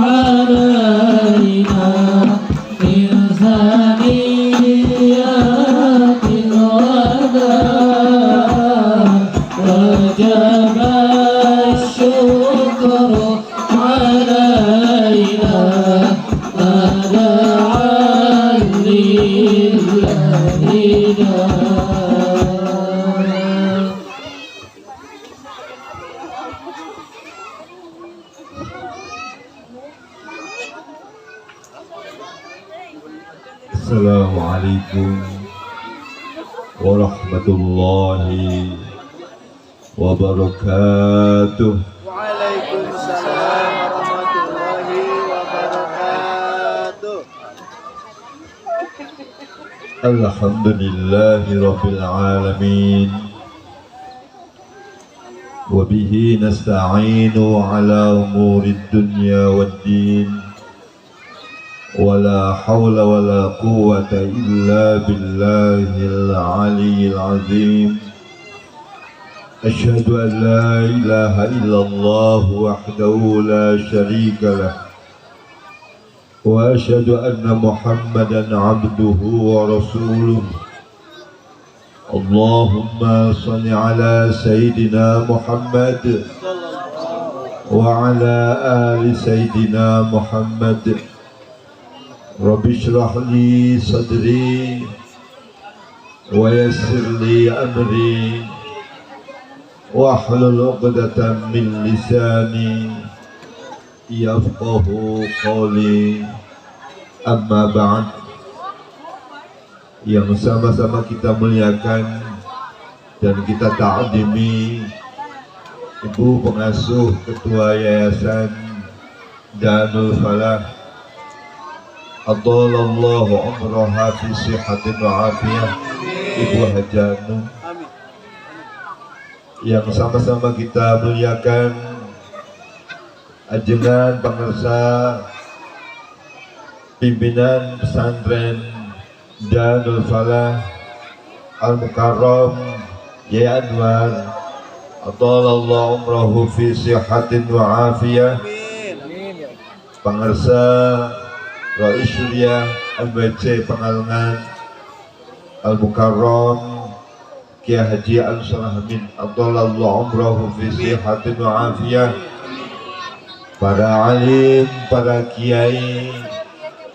علينا من ثنيات الوداع وجب الشكر علينا ما دعا لله Assalamualaikum warahmatullahi wabarakatuh. Waalaikumsalam warahmatullahi wabarakatuh. Alhamdulillahi rabbil alamin. Wabihi nasta'inu ala umurid dunya waddin. ولا حول ولا قوة إلا بالله العلي العظيم. أشهد أن لا إله إلا الله وحده لا شريك له وأشهد أن محمدا عبده ورسوله. اللهم صل على سيدنا محمد وعلى آل سيدنا محمد. Rabbi shrah li sadri wa yassir li amri wahlul 'uqdatam min lisani yafqahu qawli. Amma ba'd. Yang sama-sama kita muliakan dan kita ta'zimi Ibu Pengasuh Ketua Yayasan Danul Falah, Adallallahu umraha fi sihatin wa afiyah, Ibu Hajanu, yang sama-sama kita muliakan ajengan pangarsa pimpinan pesantren Danul Falah Al-Mukarram Yai Anwar, Adallallahu umrahu fi sihatin wa afiyah, pangarsa Rais Syuriah MBC Pengalengan Al-Mukarram Kiai Haji Ansar Hamid, Adallallahu umrahu fi sihatin wa afiyah, para alim, para kiai,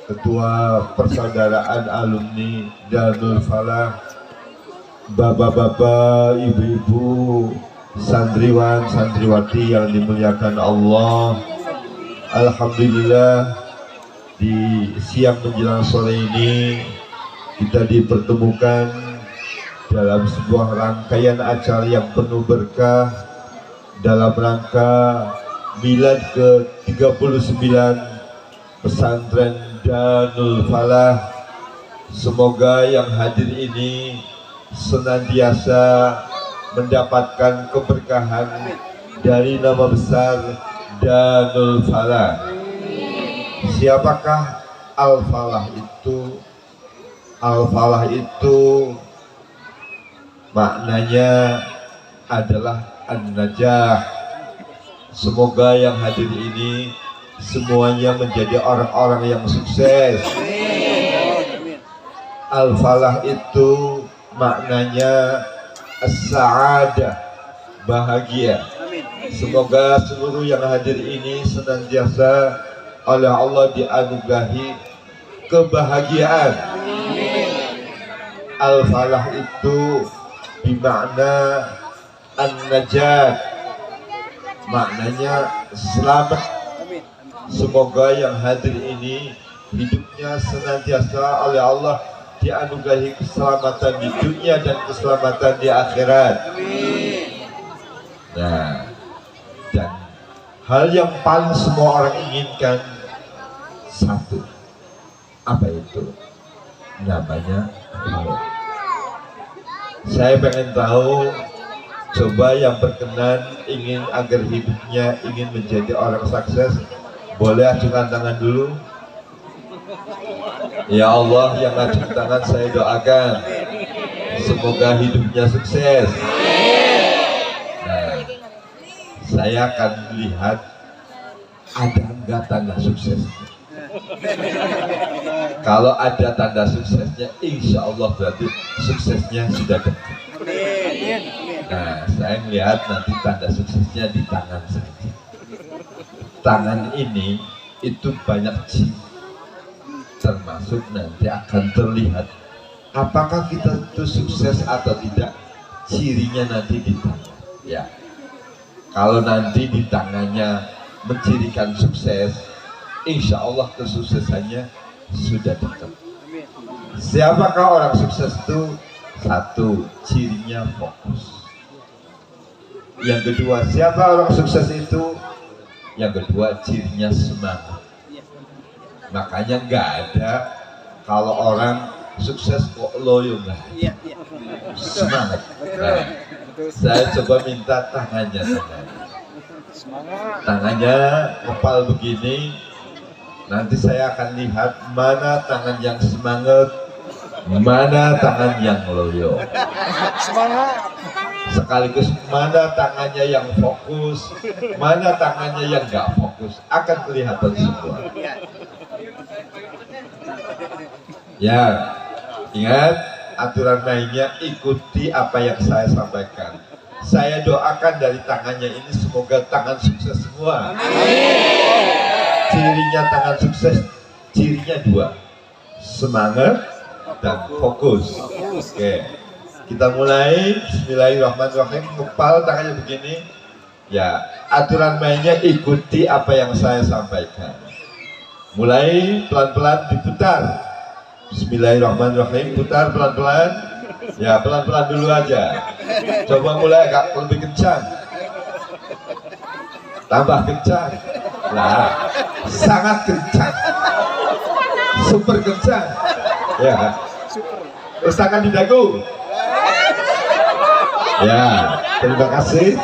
ketua persaudaraan alumni Danul Falah, bapak-bapak, ibu-ibu, santriwan, santriwati yang dimuliakan Allah. Alhamdulillah, di siang menjelang sore ini kita dipertemukan dalam sebuah rangkaian acara yang penuh berkah dalam rangka milad ke-39 pesantren Danul Falah. Semoga yang hadir ini senantiasa mendapatkan keberkahan dari nama besar Danul Falah. Siapakah Al-Falah itu? Al-Falah itu maknanya adalah An-Najah. Semoga yang hadir ini semuanya menjadi orang-orang yang sukses. Al-Falah itu maknanya As-Sa'adah, bahagia. Semoga seluruh yang hadir ini senantiasa oleh Allah dianugerahi kebahagiaan. Al-Falah itu bermakna An-Najat, maknanya selamat. Semoga yang hadir ini hidupnya senantiasa oleh Allah dianugerahi keselamatan di dunia dan keselamatan di akhirat. Nah, dan hal yang paling semua orang inginkan satu, apa itu? Namanya Allah. Saya pengen tahu, coba yang berkenan ingin agar hidupnya ingin menjadi orang sukses, boleh acungkan tangan dulu. Ya Allah, yang acung tangan saya doakan semoga hidupnya sukses. Nah, saya akan lihat ada enggak tanda suksesnya? Kalau ada tanda suksesnya, insya Allah berarti suksesnya sudah dekat. Nah, saya melihat nanti tanda suksesnya di tangan saja. Tangan ini itu banyak ciri, termasuk nanti akan terlihat apakah kita itu sukses atau tidak, cirinya nanti di tangan. Ya, kalau nanti di tangannya mencirikan sukses, insya Allah kesuksesannya sudah dekat. Siapakah orang sukses itu? Satu, cirinya fokus. Yang kedua, siapa orang sukses itu? Yang kedua, cirinya semangat. Makanya nggak ada kalau orang sukses kok loyo nggak. Semangat. Nah, saya coba minta tangannya. Tangannya kepal begini. Nanti saya akan lihat mana tangan yang semangat, mana tangan yang loyo. Semangat. Sekaligus mana tangannya yang fokus, mana tangannya yang nggak fokus, akan kelihatan semua. Ya, ingat aturan mainnya, ikuti apa yang saya sampaikan. Saya doakan dari tangannya ini semoga tangan sukses semua. Cirinya tangan sukses, cirinya dua, semangat dan fokus. Oke, kita mulai. Bismillahirrahmanirrahim. Kepal tangannya begini. Ya, aturan mainnya ikuti apa yang saya sampaikan. Mulai pelan-pelan diputar. Bismillahirrahmanirrahim. Putar pelan-pelan. Ya, pelan-pelan dulu aja. Coba mulai agak lebih kencang. Tambah kencang. Nah, sangat kencang. Super kencang. Ya. Terus tangan di dagu. Ya, terima kasih.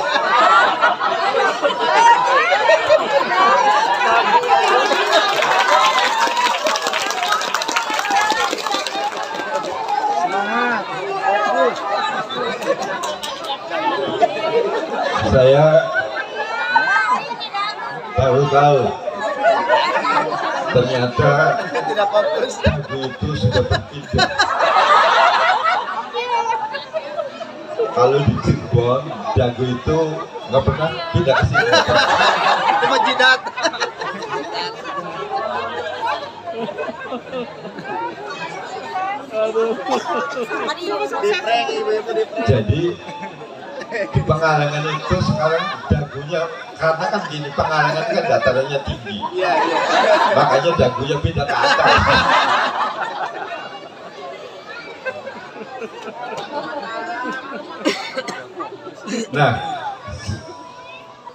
Saya baru tahu ternyata dagu itu sudah berpindah. Kalau di Cirebon, dagu itu nggak pernah pindah ke sini. Cuma jidat. Jadi di Pengalengan itu sekarang dagunya, karena kan gini, Pengalengan kan datarannya tinggi, makanya dagunya pindah ke atas. Nah,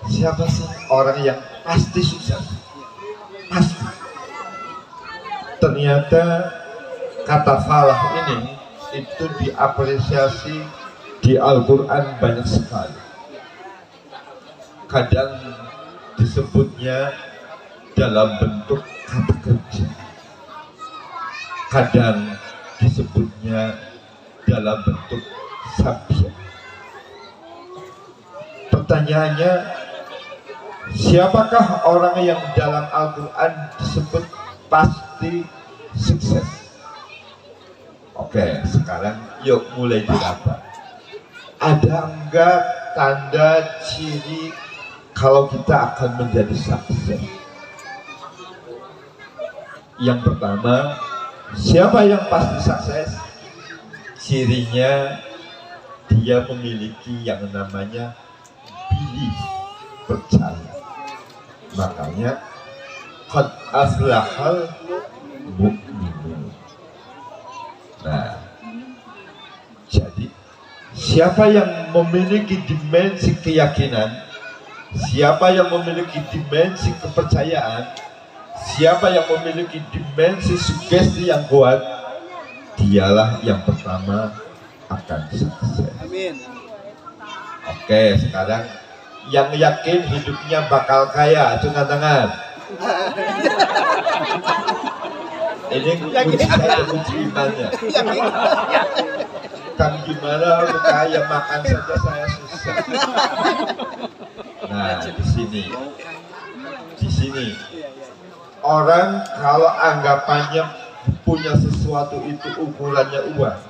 siapa sih orang yang pasti sukses? Pasti. Ternyata kata falah ini itu diapresiasi di Al-Quran banyak sekali. Kadang disebutnya dalam bentuk kata kerja, kadang disebutnya dalam bentuk sabya. Pertanyaannya, siapakah orang yang dalam Al-Quran disebut pasti sukses? Oke, sekarang yuk mulai diraba. Ada enggak tanda ciri kalau kita akan menjadi sukses? Yang pertama, siapa yang pasti sukses? Cirinya dia memiliki yang namanya belief, percaya. Makanya qad aflahal mu'minun. Nah, jadi siapa yang memiliki dimensi keyakinan, siapa yang memiliki dimensi kepercayaan, siapa yang memiliki dimensi sugesti yang kuat, dialah yang pertama akan sukses. Amin. Oke, sekarang yang yakin hidupnya bakal kaya, angkat tangan. Ini kunci saya, kunci imannya. Kan gimana untuk kaya, makan saja saya susah. Nah, di sini. Orang kalau anggapannya punya sesuatu itu ukurannya uang,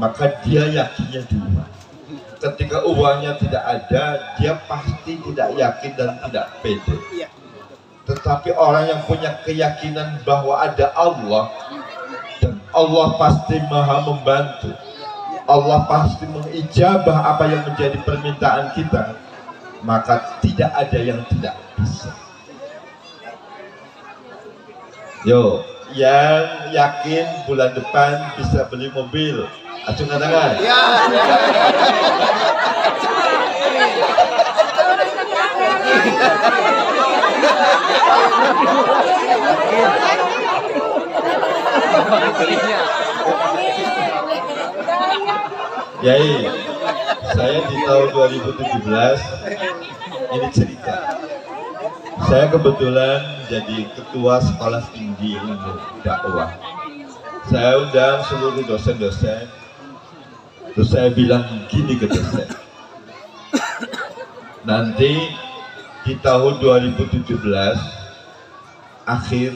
maka dia yakinnya di uang. Ketika uangnya tidak ada, dia pasti tidak yakin dan tidak pede. Tetapi orang yang punya keyakinan bahwa ada Allah, dan Allah pasti maha membantu, Allah pasti mengijabah apa yang menjadi permintaan kita, maka tidak ada yang tidak bisa. Yo, yang yakin bulan depan bisa beli mobil, acungkan tangan. Ya. Yai, saya di tahun 2017 ini cerita. Saya kebetulan jadi ketua sekolah tinggi ilmu dakwah. Saya undang seluruh dosen-dosen. Terus saya bilang gini ke dosen. Nanti di tahun 2017 akhir,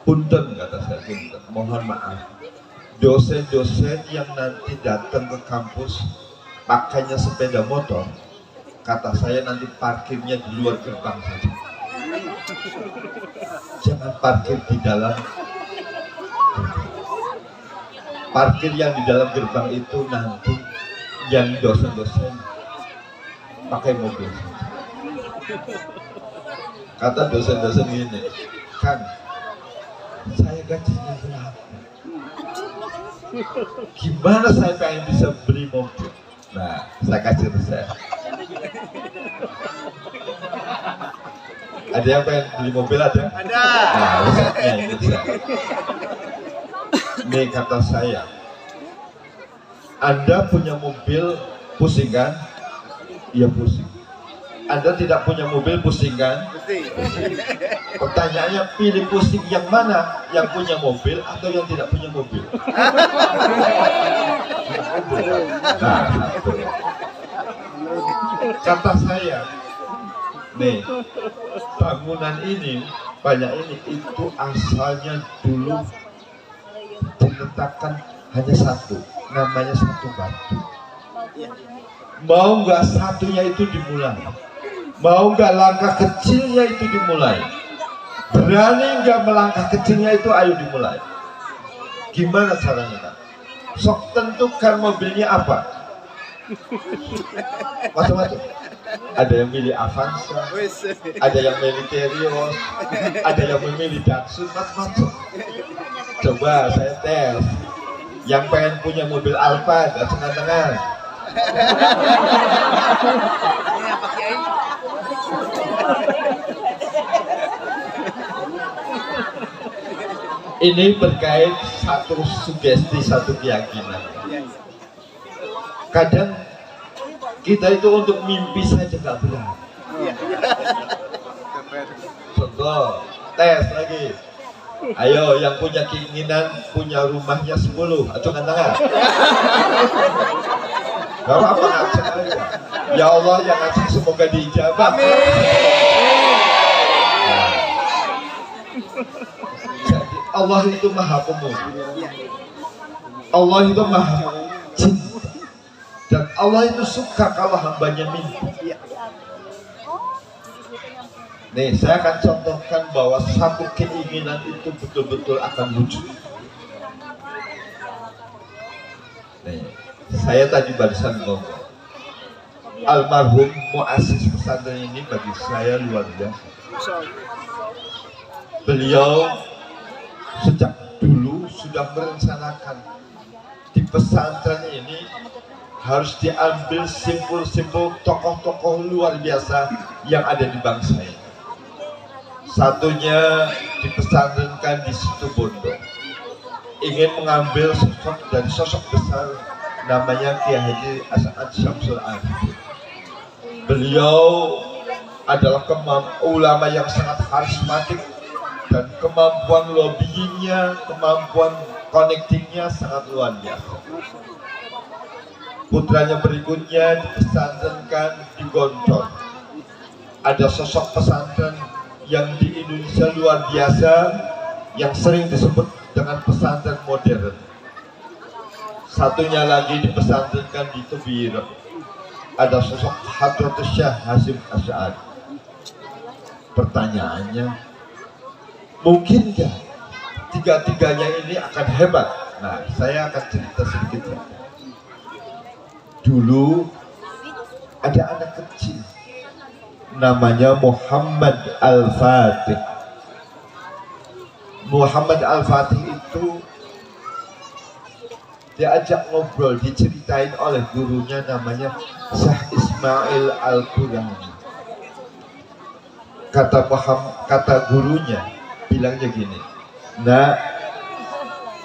punten kata saya, punten, mohon maaf. Dosen-dosen yang nanti datang ke kampus pakainya sepeda motor, kata saya nanti parkirnya di luar gerbang saja. Jangan parkir di dalam. Parkir yang di dalam gerbang itu nanti yang dosen-dosen pakai mobil saja. Kata dosen-dosen gini, kan saya gajinya berapa? Gimana saya pengen bisa beli mobil? Nah, saya kasih resep. Ada yang pengen beli mobil ada? Ada. Nah, resepnya itu saya. Ini kata saya, Anda punya mobil pusing kan? Iya pusing. Anda tidak punya mobil pusing kan? Pertanyaannya pilih pusing yang mana? Yang punya mobil atau yang tidak punya mobil? Nah, kata saya, nih bangunan ini banyak ini itu asalnya dulu diletakkan hanya satu, namanya satu batu. Mau nggak satunya itu dimulai? Mau nggak langkah kecilnya itu dimulai? Berani nggak melangkah kecilnya itu, ayo dimulai. Gimana caranya kan? Sok tentukan mobilnya apa? Macam-macam. Ada yang milih Avanza, ada yang milih Terios, ada yang memilih Datsun, macam-macam. Coba saya tes. Yang pengen punya mobil Alfa, angkat tangan. Ini berkait satu sugesti, satu keyakinan. Kadang kita itu untuk mimpi saja nggak berani. Contoh, tes lagi. Ayo yang punya keinginan punya rumahnya 10, acungkan tangan. Gak apa-apa, ngajak aja. Ya Allah yang ngajak semoga diijabah. Amin. Nah, jadi Allah itu maha pemurah. Allah itu maha cinta. Dan Allah itu suka kalau hambanya mimpi. Nih, saya akan contohkan bahwa satu keinginan itu betul-betul akan wujud. Nih, saya tadi barusan ngomong, almarhum muassis pesantren ini bagi saya luar biasa. Beliau sejak dulu sudah merencanakan di pesantren ini harus diambil simpul-simpul tokoh-tokoh luar biasa yang ada di bangsa ini. Satunya dipesantrenkan di Situbondo, ingin mengambil sosok dari sosok besar namanya Kiai Haji As'ad Syamsul Arifin. Beliau adalah ulama yang sangat karismatik dan kemampuan lobbyingnya, kemampuan connectingnya sangat luar biasa. Putranya berikutnya dipesantrenkan di Gontor. Ada sosok pesantren yang di Indonesia luar biasa, yang sering disebut dengan pesantren modern. Satunya lagi dipesantrenkan di Tubir, ada sosok Hadratus Syekh Hasyim Asy'ari. Pertanyaannya, mungkinkah tiga-tiganya ini akan hebat? Nah, saya akan cerita sedikit. Dulu ada anak kecil namanya Muhammad Al-Fatih. Muhammad Al-Fatih itu diajak ngobrol, diceritain oleh gurunya namanya Syekh Ismail Al-Qurani. Kata gurunya bilangnya gini, nah,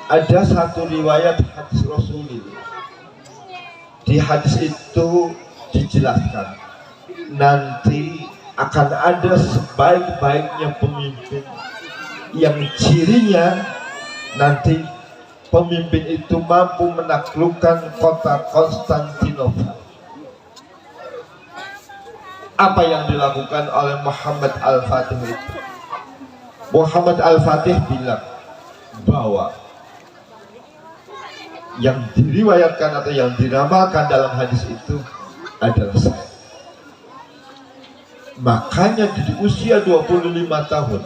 ada satu riwayat hadis Rasulullah. Di hadis itu dijelaskan nanti akan ada sebaik-baiknya pemimpin yang cirinya nanti pemimpin itu mampu menaklukkan kota Konstantinopel. Apa yang dilakukan oleh Muhammad Al-Fatih itu? Muhammad Al-Fatih bilang bahwa yang diriwayatkan atau yang diramalkan dalam hadis itu adalah saya. Makanya di usia 25 tahun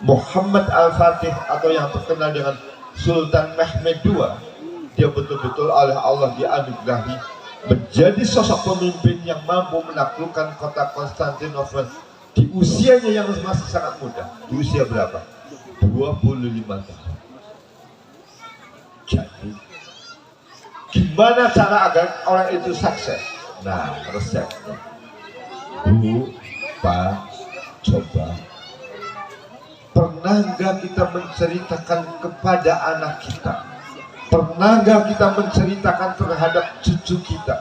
Muhammad Al-Fatih atau yang terkenal dengan Sultan Mehmed II, dia betul-betul oleh Allah dianugerahi menjadi sosok pemimpin yang mampu menaklukkan kota Konstantinopel di usianya yang masih sangat muda. Di usia berapa? 25 tahun. Jadi gimana cara agar orang itu sukses? Nah, resepnya Bu, Pak, coba pernah nggak kita menceritakan kepada anak kita? Pernah nggak kita menceritakan terhadap cucu kita?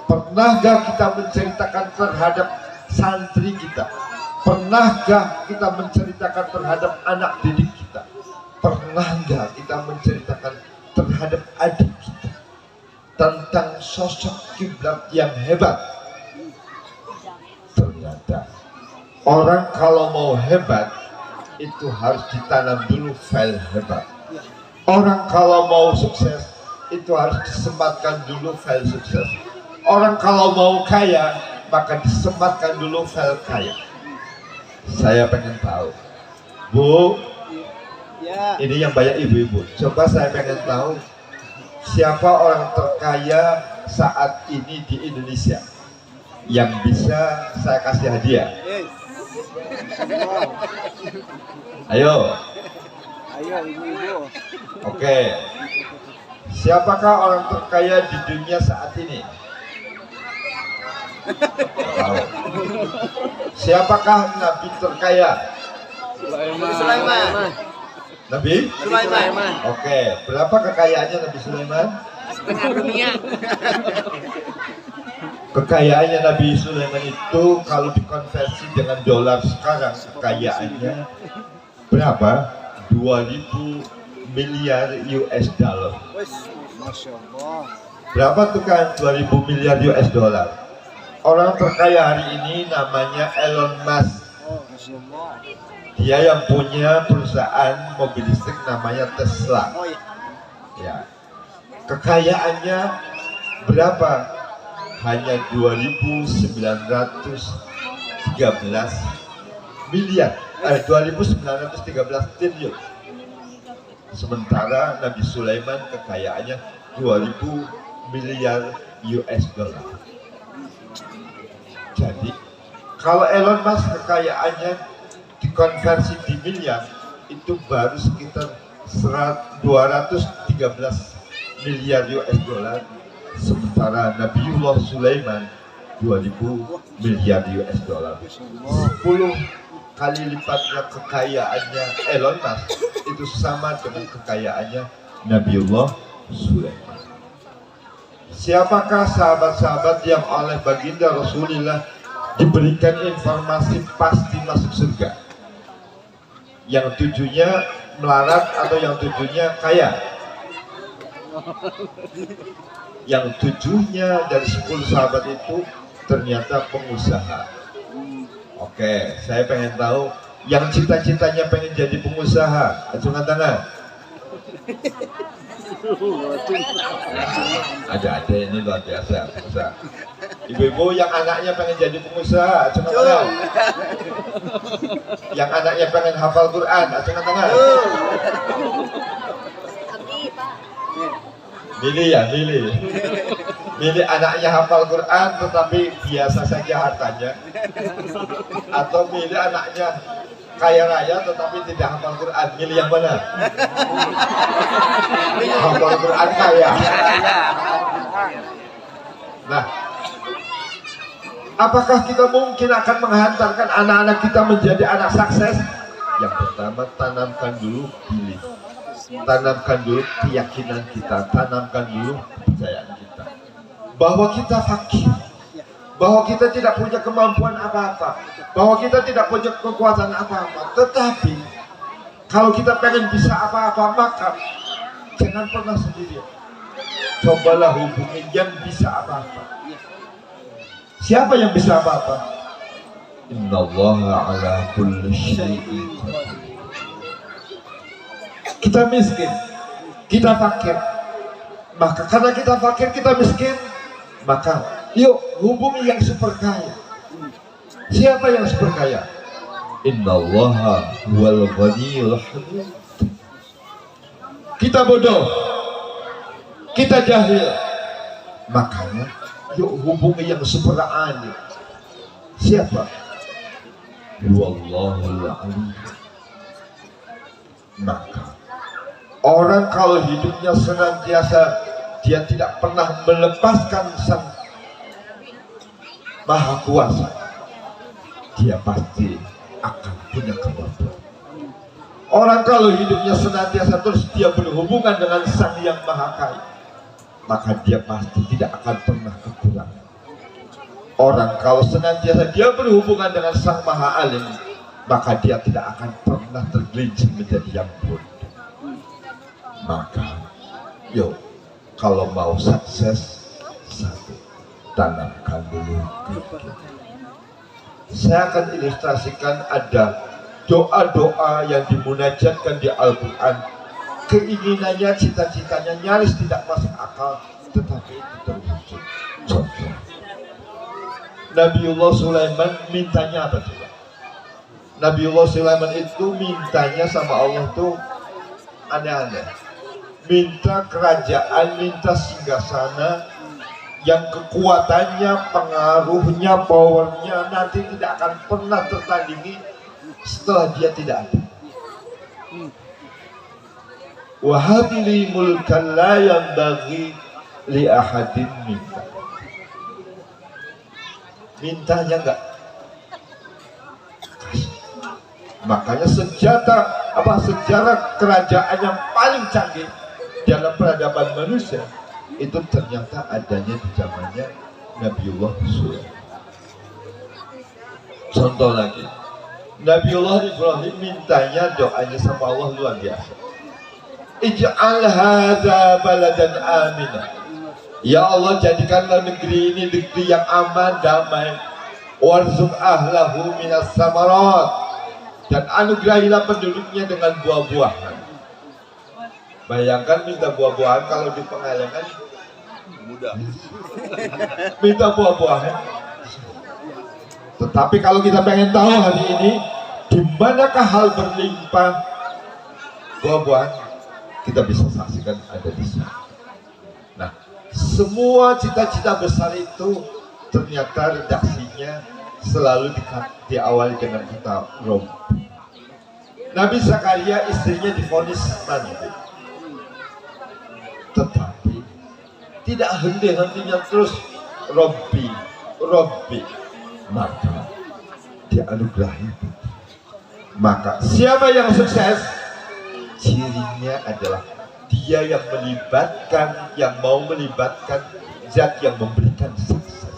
Pernah nggak kita menceritakan terhadap santri kita? Pernah nggak kita menceritakan terhadap anak didik kita? Pernah nggak kita menceritakan terhadap adik kita tentang sosok kiblat yang hebat? Ternyata orang kalau mau hebat itu harus ditanam dulu file hebat. Orang kalau mau sukses itu harus disematkan dulu file sukses. Orang kalau mau kaya maka disematkan dulu file kaya. Saya pengen tahu, Bu, ini yang banyak ibu-ibu. Coba saya pengen tahu siapa orang terkaya saat ini di Indonesia yang bisa saya kasih hadiah. Ayo. Ayo ibu-ibu. Oke. Siapakah orang terkaya di dunia saat ini? Tahu. Siapakah nabi terkaya? Sulaiman. Nabi? Sulaiman. Oke. Berapa kekayaannya Nabi Sulaiman? Setengah dunia. Kekayaannya Nabi Sulaiman itu kalau dikonversi dengan dolar sekarang, kekayaannya berapa? 2000 miliar US dollar. Masya Allah. Berapa tuh kan 2000 miliar US dollar? Orang terkaya hari ini namanya Elon Musk. Dia yang punya perusahaan mobil listrik namanya Tesla. Ya. Kekayaannya berapa? Hanya 2.913 miliar, 2.913 triliun. Sementara Nabi Sulaiman kekayaannya 2.000 miliar US dollar. Jadi kalau Elon Musk kekayaannya dikonversi di miliar itu baru sekitar 213 miliar US dollar. Sementara Nabiullah Sulaiman 2000 miliar US dollar. 10 kali lipatnya kekayaannya Elon Musk itu sama dengan kekayaannya Nabiullah Sulaiman. Siapakah sahabat-sahabat yang oleh baginda Rasulullah diberikan informasi pasti masuk surga? Yang tujuannya melarat atau yang tujuannya kaya? Yang 7-nya dari 10 sahabat itu ternyata pengusaha. Oke, saya pengen tahu Yang cita-citanya pengen jadi pengusaha, acungkan tangan. Ada ini luar biasa. Ibu-ibu yang anaknya pengen jadi pengusaha, acungkan tangan. Yang anaknya pengen hafal Quran, acungkan tangan. Milih anaknya hafal Quran tetapi biasa saja hartanya, atau milih anaknya kaya raya tetapi tidak hafal Quran. Milih yang mana? Hafal Quran kaya. Nah, apakah kita mungkin akan menghantarkan anak-anak kita menjadi anak sukses? Yang pertama, tanamkan dulu pilih. Tanamkan dulu keyakinan kita, tanamkan dulu kepercayaan kita bahwa kita fakir, bahwa kita tidak punya kemampuan apa-apa, bahwa kita tidak punya kekuatan apa-apa. Tetapi kalau kita pengen bisa apa-apa, maka jangan pernah sendirian. Cobalah hubungi yang bisa apa-apa. Siapa yang bisa apa-apa? Innallaha ala kulli syai'in qadir. Kita miskin, kita fakir, maka karena kita fakir, kita miskin, maka yuk hubungi yang super kaya. Siapa yang super kaya? Innallaha huwal ghaniyul hamid. Kita bodoh, kita jahil, makanya yuk hubungi yang super alim. Siapa? Wallahul alim. Maka orang kalau hidupnya senantiasa dia tidak pernah melepaskan Sang Maha Kuasa, dia pasti akan punya kemampuan. Orang kalau hidupnya senantiasa terus dia berhubungan dengan Sang Yang Maha Kaya, maka dia pasti tidak akan pernah kekurangan. Orang kalau senantiasa dia berhubungan dengan Sang Maha Alim, maka dia tidak akan pernah tergelincir menjadi yang bodoh. Maka yuk, kalau mau sukses, satu, tanamkan dulu keyakinan. Saya akan ilustrasikan ada doa-doa yang dimunajatkan di Al-Quran. Keinginannya, cita-citanya nyaris tidak masuk akal, tetapi itu terwujud. Contoh, Nabiullah Sulaiman mintanya apa coba? Nabiullah Sulaiman itu mintanya sama Allah tuh aneh-aneh. Minta kerajaan, minta singgasana yang kekuatannya, pengaruhnya, powernya nanti tidak akan pernah tertandingi setelah dia tidak ada. Wahabili mulkan la yanbaghi li ahadin minta. Mintanya enggak. Makanya sejarah kerajaan yang paling canggih dalam peradaban manusia itu ternyata adanya di zamannya Nabiullah Sulaiman. Contoh lagi, Nabiullah Ibrahim mintanya doanya sama Allah luar biasa. Ij'al hadza baladan amina. Ya Allah, jadikanlah negeri ini negeri yang aman, damai. Warzuq ahlahu minas samarat. Dan anugerahilah penduduknya dengan buah-buahan. Bayangkan minta buah-buahan, kalau di Pengalengan mudah. Minta buah-buahan. Tetapi kalau kita pengen tahu hari ini di manakah hal berlimpah buah-buahan, kita bisa saksikan ada di sini. Nah, semua cita-cita besar itu ternyata redaksinya selalu diawali dengan kata Rob. Nabi Zakaria istrinya divonis mati, tetapi tidak henti-hentinya terus Robbi, maka dia anugerahi. Maka siapa yang sukses? Cirinya adalah dia yang melibatkan, yang mau melibatkan zat yang memberikan sukses.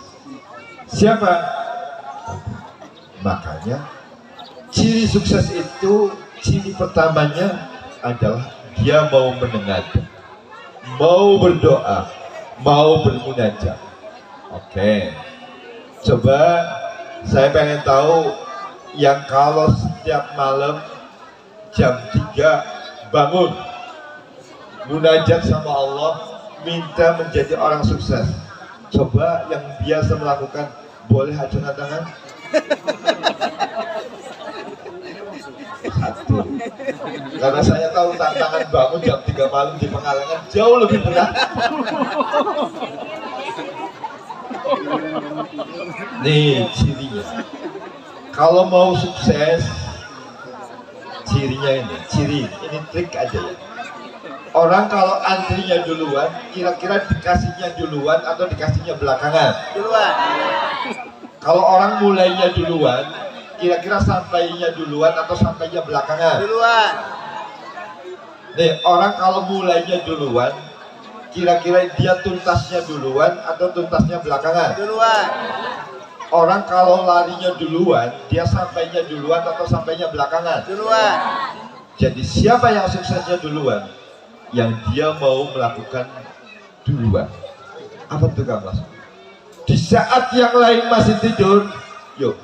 Siapa? Makanya ciri sukses itu, ciri pertamanya adalah dia mau menengadah, mau berdoa, mau bermunajat. Oke, coba saya pengen tahu yang kalau setiap malam jam 3 bangun munajat sama Allah, minta menjadi orang sukses. Coba yang biasa melakukan, boleh acungan tangan? Satu. Karena saya tahu tantangan bangun jam 3 malam di Pengalengan jauh lebih berat. Nih cirinya. Kalau mau sukses, cirinya ini trik aja ya. Orang kalau antrinya duluan, kira-kira dikasihnya duluan atau dikasihnya belakangan? Duluan. Kalau orang mulainya duluan, kira-kira sampainya duluan atau sampainya belakangan? Duluan. Nih, orang kalau mulainya duluan, kira-kira dia tuntasnya duluan atau tuntasnya belakangan? Duluan. Orang kalau larinya duluan, dia sampainya duluan atau sampainya belakangan? Duluan. Jadi siapa yang suksesnya duluan? Yang dia mau melakukan duluan. Apa tuh Kang Mas? Di saat yang lain masih tidur, yuk.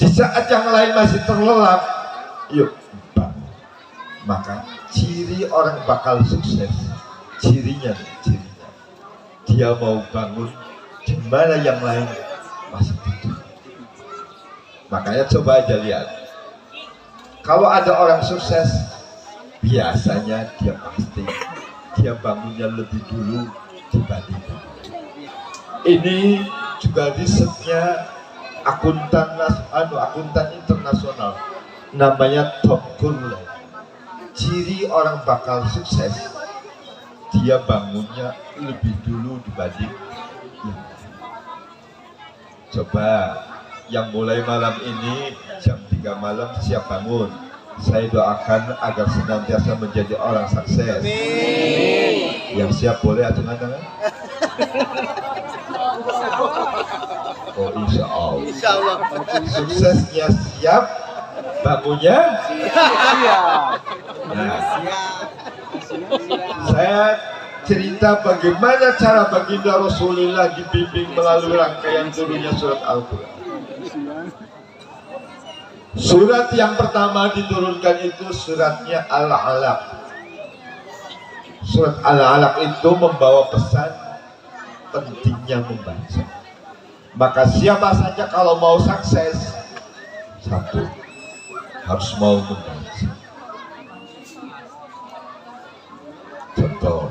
Di saat yang lain masih terlelap, yuk. Maka ciri orang bakal sukses, cirinya, dia mau bangun di mana yang lain masih tidur. Makanya coba aja lihat, kalau ada orang sukses, biasanya dia bangunnya lebih dulu dibanding. Ini juga risetnya akuntan internasional, namanya Tom Gurley. Ciri orang bakal sukses, dia bangunnya lebih dulu dibanding yang lain. Coba yang mulai malam ini jam 3 malam siap bangun. Saya doakan agar senantiasa menjadi orang sukses. Amin. Yang siap boleh acungan tangan? Oh insya Allah. Insya Allah. Suksesnya siap, bangunnya Siap. Nah, saya cerita bagaimana cara baginda Rasulullah dibimbing melalui rangkaian turunnya surat Al-Quran. Surat yang pertama diturunkan itu suratnya Al-Alaq. Surat Al-Alaq itu membawa pesan pentingnya membaca. Maka siapa saja kalau mau sukses, satu, harus mau membaca. Contoh,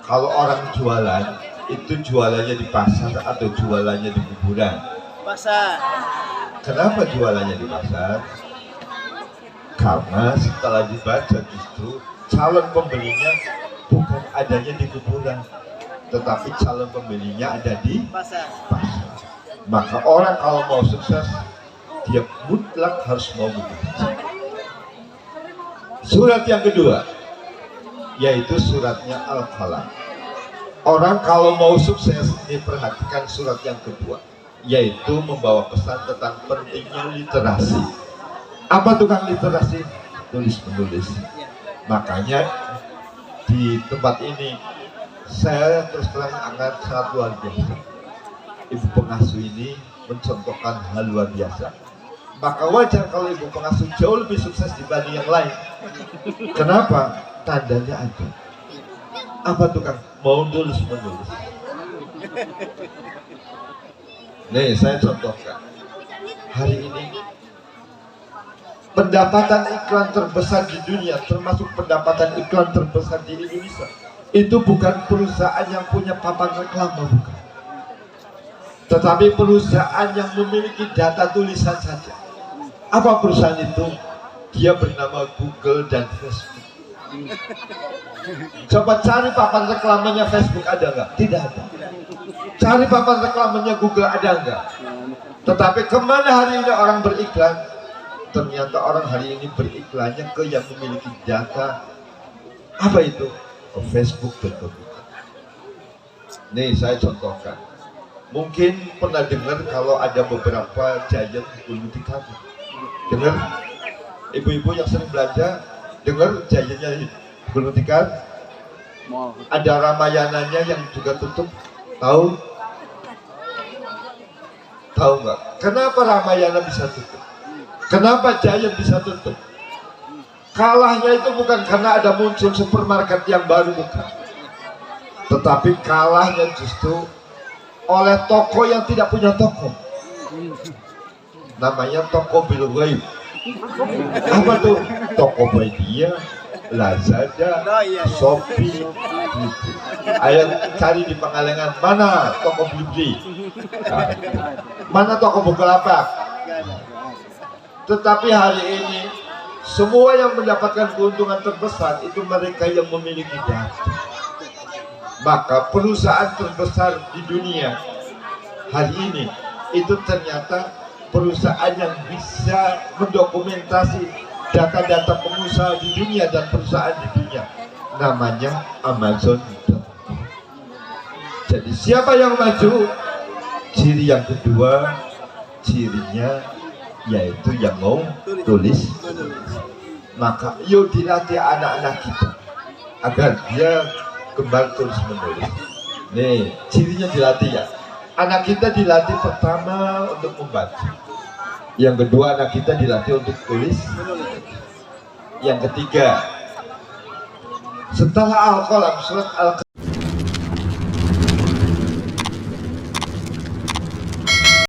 kalau orang jualan, itu jualannya di pasar atau jualannya di kuburan? Pasar. Kenapa jualannya di pasar? Karena setelah dibaca justru calon pembelinya bukan adanya di kuburan, tetapi calon pembelinya ada di Pasar. pasar. Maka orang kalau mau sukses, dia mutlak harus mau membaca. Surat yang kedua, yaitu suratnya Al-Qalam. Orang kalau mau sukses, ini perhatikan surat yang kedua, yaitu membawa pesan tentang pentingnya literasi. Apa tukang literasi? Tulis-menulis. Makanya di tempat ini saya terus terang sangat luar biasa. Ibu pengasuh ini mencontohkan hal luar biasa. Maka wajar kalau ibu pengasuh jauh lebih sukses dibanding yang lain. Kenapa? Tandanya ada. Apa tukang? Mau tulis-menulis. Nih saya contohkan. Hari ini pendapatan iklan terbesar di dunia, termasuk pendapatan iklan terbesar di Indonesia, itu bukan perusahaan yang punya papan reklame, bukan. Tetapi perusahaan yang memiliki data tulisan saja. Apa perusahaan itu? Dia bernama Google dan Facebook. Coba cari papan reklamenya Facebook, ada nggak? Tidak ada. Cari papan reklamenya Google, ada nggak? Tetapi kemana hari ini orang beriklan? Ternyata orang hari ini beriklannya ke yang memiliki data. Apa itu? Ke Facebook dan ke Google. Nih saya contohkan. Mungkin pernah dengar kalau ada beberapa giant gulung tikar. Dengar? Ibu-ibu yang sering belanja, dengar giantnya gulung tikar? Ada Ramayananya yang juga tutup. Tahu? Tahu nggak? Kenapa Ramayana bisa tutup? Kenapa Giant bisa tutup? Kalahnya itu bukan karena ada muncul supermarket yang baru, bukan. Tetapi kalahnya justru oleh toko yang tidak punya toko. Namanya toko bil ghaib. Apa tuh? Tokopedia, Lazada, Shopee, gitu. Ayo cari di Pangalengan, mana toko Blibli? Nah, mana toko Bukalapak? Tetapi hari ini semua yang mendapatkan keuntungan terbesar itu mereka yang memiliki data. Maka perusahaan terbesar di dunia hari ini itu ternyata perusahaan yang bisa mendokumentasi data-data pengusaha di dunia dan perusahaan di dunia. Namanya Amazon. Jadi siapa yang maju? Ciri yang kedua, cirinya yaitu yang mau tulis. Maka yuk dilatih anak-anak kita agar dia kembali terus menulis. Nih, cirinya dilatih ya. Anak kita dilatih pertama untuk membaca. Yang kedua, anak kita dilatih untuk tulis. Yang ketiga, setelah Al-Qalam, surat Al-Qalam